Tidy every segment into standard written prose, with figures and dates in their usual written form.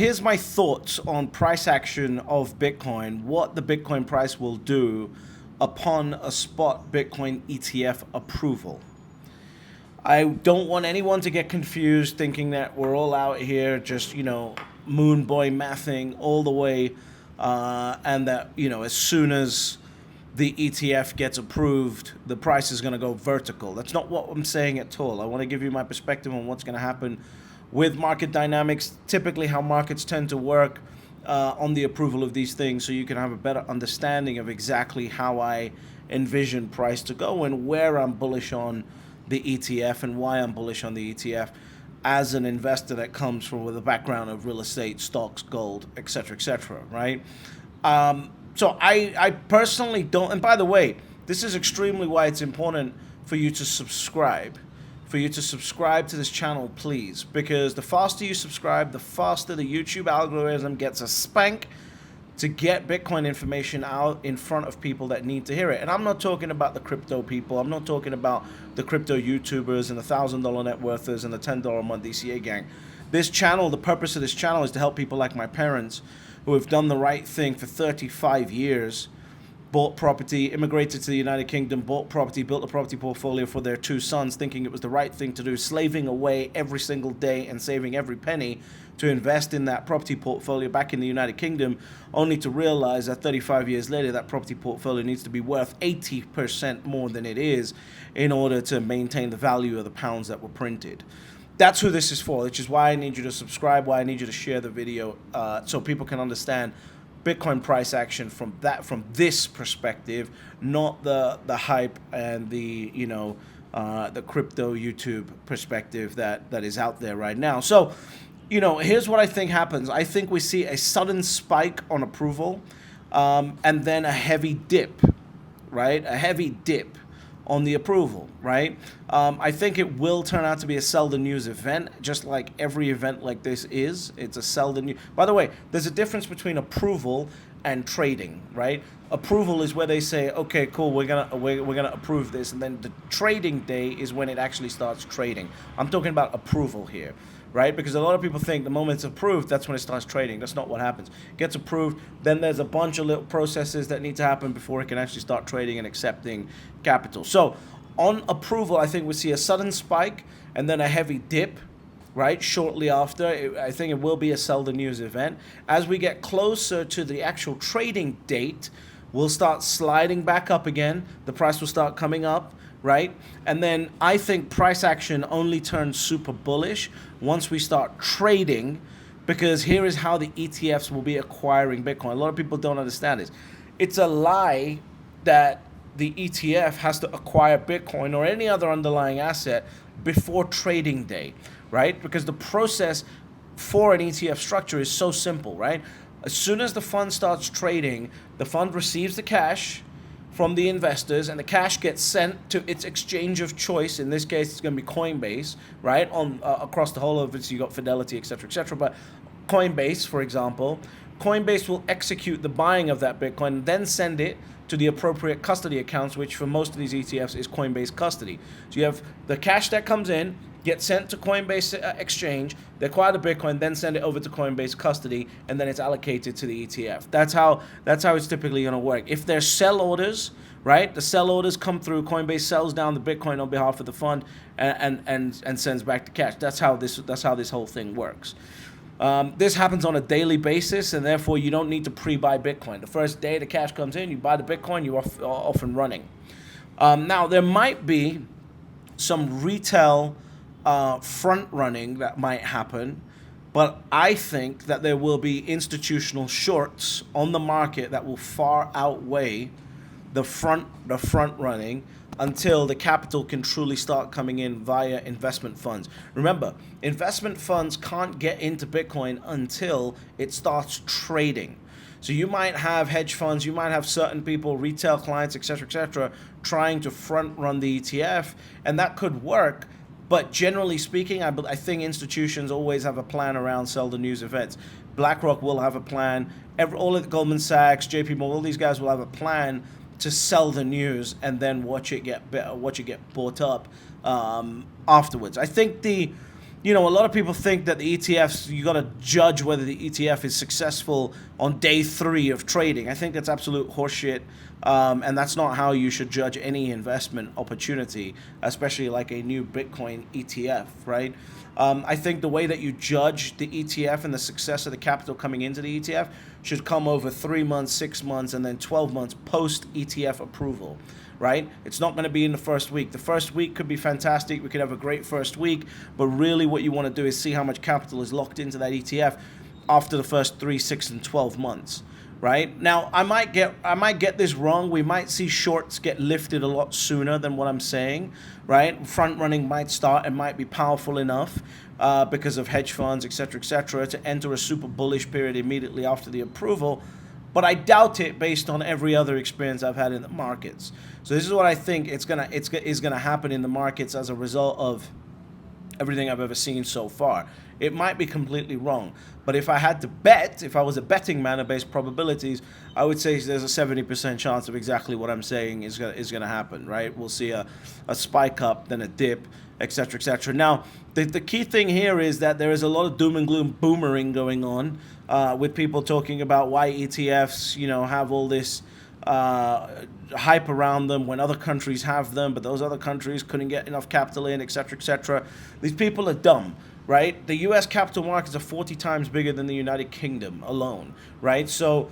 here's my thoughts on price action of Bitcoin, what the Bitcoin price will do upon a spot Bitcoin ETF approval. I don't want anyone to get confused thinking that we're all out here just, moon boy mathing all the way, and that, as soon as the ETF gets approved, the price is going to go vertical. That's not what I'm saying at all. I want to give you my perspective on what's going to happen with market dynamics, typically how markets tend to work on the approval of these things, so you can have a better understanding of exactly how I envision price to go and where I'm bullish on the ETF and why I'm bullish on the ETF as an investor that comes from with a background of real estate, stocks, gold, etc., right? So I personally don't, and by the way, this is extremely why it's important for you to subscribe. For you to subscribe to this channel, please, because the faster you subscribe, the faster the YouTube algorithm gets a spank to get Bitcoin information out in front of people that need to hear it. And I'm not talking about the crypto people. I'm not talking about the crypto YouTubers and the $1,000 net worthers and the $10 a month DCA gang. This channel, the purpose of this channel is to help people like my parents who have done the right thing for 35 years, bought property, immigrated to the United Kingdom, bought property, built a property portfolio for their 2 sons, thinking it was the right thing to do, slaving away every single day and saving every penny to invest in that property portfolio back in the United Kingdom, only to realize that 35 years later, that property portfolio needs to be worth 80% more than it is in order to maintain the value of the pounds that were printed. That's who this is for, which is why I need you to subscribe, why I need you to share the video, so people can understand Bitcoin price action from this perspective, not the hype and the crypto YouTube perspective that is out there right now. So, here's what I think happens. I think we see a sudden spike on approval, and then a heavy dip, right? A heavy dip on the approval, right? I think it will turn out to be a sell the news event, just like every event like this is. It's a sell the news. By the way, there's a difference between approval and trading, right? Approval is where they say, okay, cool, we're gonna approve this, and then the trading day is when it actually starts trading. I'm talking about approval here, right? Because a lot of people think the moment it's approved, that's when it starts trading. That's not what happens. It gets approved, then there's a bunch of little processes that need to happen before it can actually start trading and accepting capital. So on approval, I think we see a sudden spike and then a heavy dip, right? Shortly after, I think it will be a sell the news event. As we get closer to the actual trading date, we'll start sliding back up again. The price will start coming up, right? And then I think price action only turns super bullish once we start trading, because here is how the ETFs will be acquiring Bitcoin. A lot of people don't understand this. It's a lie that the ETF has to acquire Bitcoin or any other underlying asset before trading day, right? Because the process for an ETF structure is so simple, right? As soon as the fund starts trading, the fund receives the cash from the investors, and the cash gets sent to its exchange of choice. In this case, it's going to be Coinbase, right? On across the whole of it, so you got Fidelity, etc. But Coinbase, for example, Coinbase will execute the buying of that Bitcoin and then send it to the appropriate custody accounts, which for most of these ETFs is Coinbase custody. So you have the cash that comes in, gets sent to Coinbase exchange, they acquire the Bitcoin, then send it over to Coinbase custody, and then it's allocated to the ETF. That's how it's typically going to work. If there's sell orders, right, the sell orders come through, Coinbase sells down the Bitcoin on behalf of the fund and sends back the cash. That's how this whole thing works. This happens on a daily basis, and therefore you don't need to pre-buy Bitcoin. The first day the cash comes in, you buy the Bitcoin, you're off and running. Now, there might be some retail front running that might happen, but I think that there will be institutional shorts on the market that will far outweigh the front running until the capital can truly start coming in via investment funds. Remember, investment funds can't get into Bitcoin until it starts trading. So you might have hedge funds, you might have certain people, retail clients, etc., trying to front run the ETF, and that could work. But generally speaking, I think institutions always have a plan around sell the news events. BlackRock will have a plan. All of the Goldman Sachs, JP Morgan, all these guys will have a plan to sell the news and then watch it get bought up afterwards. I think the you know, a lot of people think that the ETFs, you got to judge whether the ETF is successful on day 3 of trading. I think that's absolute horseshit, and that's not how you should judge any investment opportunity, especially like a new Bitcoin ETF, right? I think the way that you judge the ETF and the success of the capital coming into the ETF should come over 3 months, 6 months, and then 12 months post ETF approval, right? It's not going to be in the first week. The first week could be fantastic. We could have a great first week, but really what you want to do is see how much capital is locked into that ETF after the first 3, 6, and 12 months. Right now, I might get this wrong. We might see shorts get lifted a lot sooner than what I'm saying. Right, front running might start and might be powerful enough because of hedge funds, etc., to enter a super bullish period immediately after the approval. But I doubt it based on every other experience I've had in the markets. So this is what I think is gonna happen in the markets as a result of everything I've ever seen so far. It might be completely wrong, but if I had to bet, if I was a betting man based probabilities, I would say there's a 70% chance of exactly what I'm saying is gonna happen, right? We'll see a spike up, then a dip, etc. Now, the key thing here is that there is a lot of doom and gloom boomering going on with people talking about why ETFs, you know, have all this hype around them when other countries have them, but those other countries couldn't get enough capital in, etc. These people are dumb, right? The U.S. capital markets are 40 times bigger than the United Kingdom alone, right? So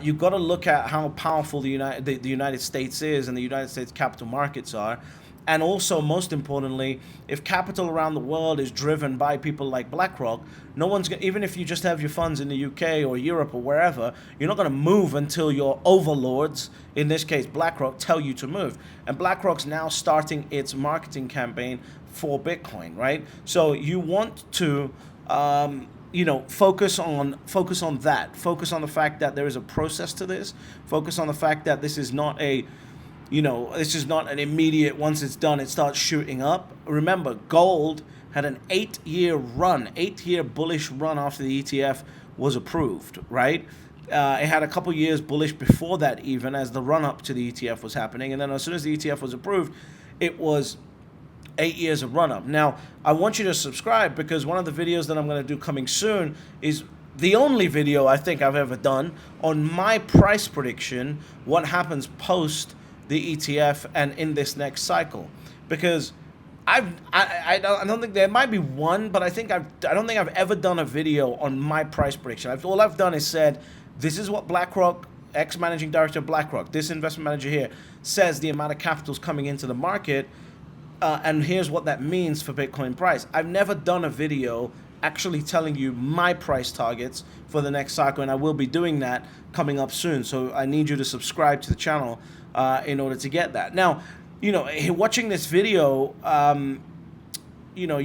you've got to look at how powerful the United States is and the United States capital markets are. And also, most importantly, if capital around the world is driven by people like BlackRock, no one's gonna, even if you just have your funds in the UK or Europe or wherever, you're not going to move until your overlords, in this case BlackRock, tell you to move. And BlackRock's now starting its marketing campaign for Bitcoin, right? So you want to you know, focus on that. Focus on the fact that there is a process to this. Focus on the fact that this is not a, you know, this is not an immediate, once it's done, it starts shooting up. Remember, gold had an 8-year bullish run after the ETF was approved, right? It had a couple years bullish before that even, as the run up to the ETF was happening. And then as soon as the ETF was approved, it was 8 years of run up. Now, I want you to subscribe, because one of the videos that I'm going to do coming soon is the only video I think I've ever done on my price prediction, what happens post the ETF and in this next cycle. Because I don't think, there might be one, but I don't think I've ever done a video on my price prediction. All I've done is said, this is what BlackRock, ex-managing director of BlackRock, this investment manager here, says the amount of capital is coming into the market, and here's what that means for Bitcoin price. I've never done a video actually telling you my price targets for the next cycle, and I will be doing that coming up soon. So I need you to subscribe to the channel in order to get that. Now, you know, watching this video, you know,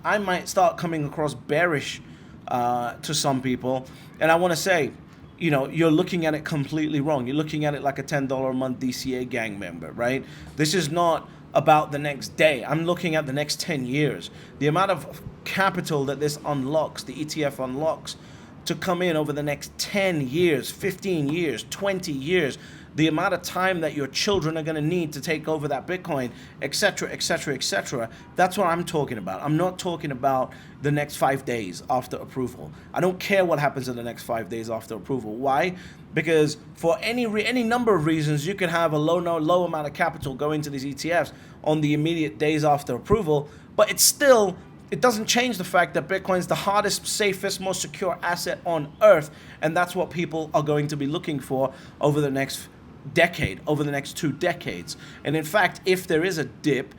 I might start coming across bearish to some people, and I want to say, you know, you're looking at it completely wrong. You're looking at it like a $10 a month DCA gang member, right? This is not about the next day. I'm looking at the next 10 years. The amount of capital that this unlocks, the ETF unlocks, to come in over the next 10 years, 15 years, 20 years, the amount of time that your children are going to need to take over that Bitcoin, etc., that's what I'm talking about. I'm not talking about the next 5 days after approval. I don't care what happens in the next 5 days after approval. Why? Because for any number of reasons, you could have a low amount of capital go into these ETFs on the immediate days after approval, but it doesn't change the fact that Bitcoin is the hardest, safest, most secure asset on earth, and that's what people are going to be looking for over the next decade, over the next 2 decades. And in fact, if there is a dip,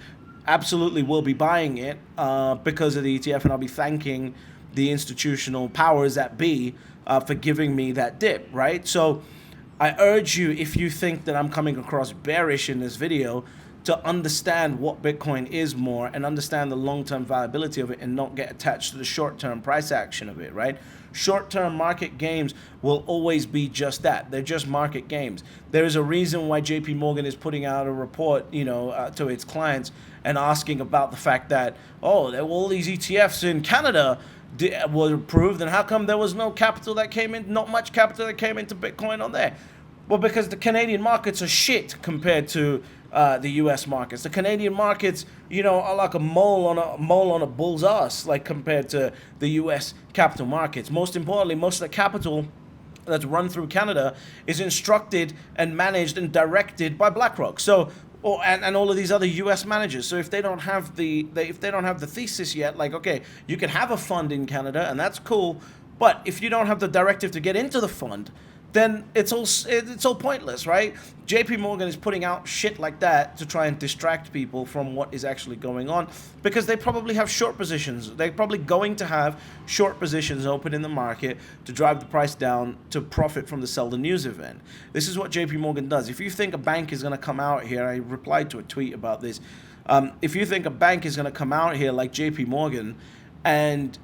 absolutely will be buying it because of the ETF, and I'll be thanking the institutional powers that be for giving me that dip, right? So I urge you, if you think that I'm coming across bearish in this video, to understand what Bitcoin is more and understand the long-term viability of it, and not get attached to the short-term price action of it, right? Short-term market games will always be just that. They're just market games. There is a reason why JP Morgan is putting out a report, you know, to its clients and asking about the fact that, oh, there were all these ETFs in Canada were approved, and how come there was no capital that came in, not much capital that came into Bitcoin on there? Well, because the Canadian markets are shit compared to the U.S. markets. The Canadian markets, are like a mole on a bull's ass, like compared to the U.S. capital markets. Most importantly, most of the capital that's run through Canada is instructed and managed and directed by BlackRock. So, and all of these other U.S. managers. So if they don't have the thesis yet, like, okay, you can have a fund in Canada and that's cool, but if you don't have the directive to get into the fund, then it's all pointless, right? JP Morgan is putting out shit like that to try and distract people from what is actually going on, because they probably have short positions. They're probably going to have short positions open in the market to drive the price down to profit from the sell the news event. This is what JP Morgan does. If you think a bank is going to come out here, I replied to a tweet about this. If you think a bank is going to come out here like JP Morgan and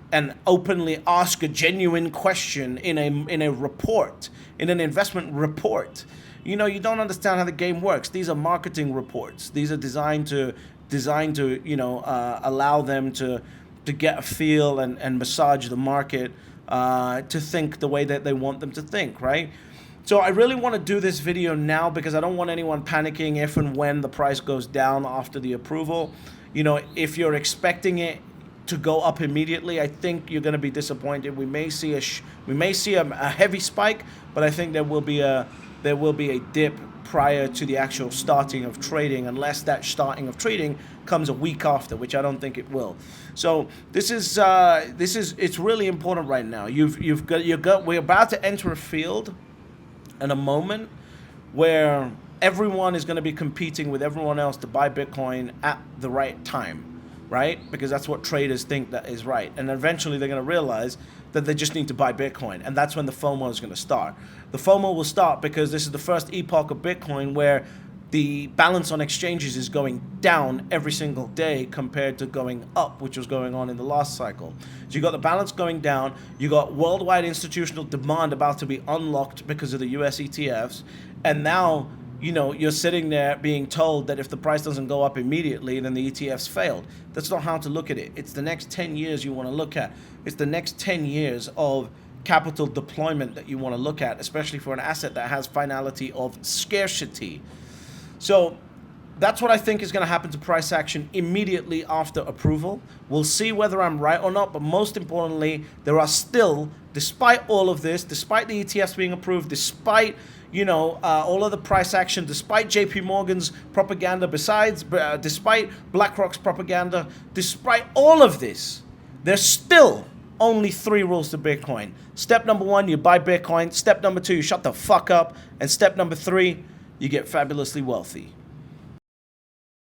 openly ask a genuine question in a report, in an investment report, you don't understand how the game works. These are marketing reports. These are designed to allow them to get a feel and massage the market to think the way that they want them to think, right? So I really want to do this video now because I don't want anyone panicking if and when the price goes down after the approval. If you're expecting it to go up immediately, I think you're going to be disappointed. We may see a heavy spike, but I think there will be a dip prior to the actual starting of trading, unless that starting of trading comes a week after, which I don't think it will. So it's really important right now. We're about to enter a field and a moment where everyone is going to be competing with everyone else to buy Bitcoin at the right time. Right? Because that's what traders think that is right. And eventually they're going to realize that they just need to buy Bitcoin. And that's when the FOMO is going to start. The FOMO will start because this is the first epoch of Bitcoin where the balance on exchanges is going down every single day compared to going up, which was going on in the last cycle. So you got the balance going down. You got worldwide institutional demand about to be unlocked because of the US ETFs. And now you're sitting there being told that if the price doesn't go up immediately, then the ETFs failed. That's not how to look at it. It's the next 10 years you want to look at. It's the next 10 years of capital deployment that you want to look at, especially for an asset that has finality of scarcity. So that's what I think is going to happen to price action immediately after approval. We'll see whether I'm right or not, but most importantly, there are still, despite all of this, despite the ETFs being approved, despite all of the price action, despite JP Morgan's propaganda, despite BlackRock's propaganda, despite all of this, there's still only 3 rules to Bitcoin. Step number 1, you buy Bitcoin. Step number 2, you shut the fuck up. And step number 3, you get fabulously wealthy.